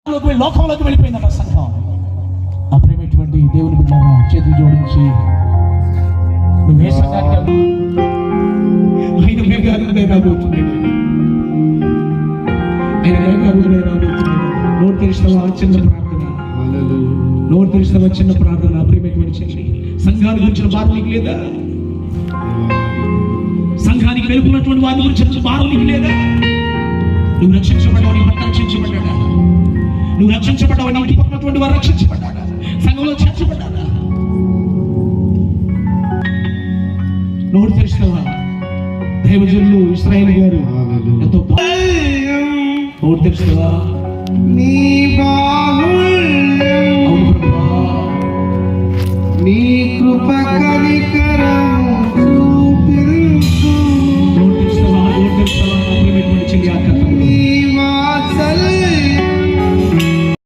లోకంలోకి వెళ్ళిపోయిందట సంఘం. అప్పుడేటువంటి దేవుని బిడ్డగా చేతులు జోడించి నువ్వే సంఘానికి ఆయన మేఘాలునే రాబోతున్నాడు, ఆయన మేఘాలునే రాబోతున్నాడు. నోరు తెరిచిన చిన్న ప్రార్థన, నోరు తెరిచిన చిన్న ప్రార్థన. అప్పుడేటువంటి చెల్లి సంఘాన్ని గురించిన బాధ నీకు లేదా? సంఘానికి వెలుపున్నటువంటి వారి గురించి భారం నీకు లేదా? నువ్వు రక్షించబడ్డావు, నీ భర్త రక్షించబడ్డా? నువ్వు రక్షించబడ్డావు, నీ ఇంటి పక్కనటువంటి వారు రక్షించబడ్డా? సంఘంలో చేర్చబడ్డా? నోరు తెరిచినవా? దైవజనులు ఇశ్రాయేలు గారు ఎంతో నోరు తెరిచినవా? నీ బాహుళ్యం, నీ కృప కనికరం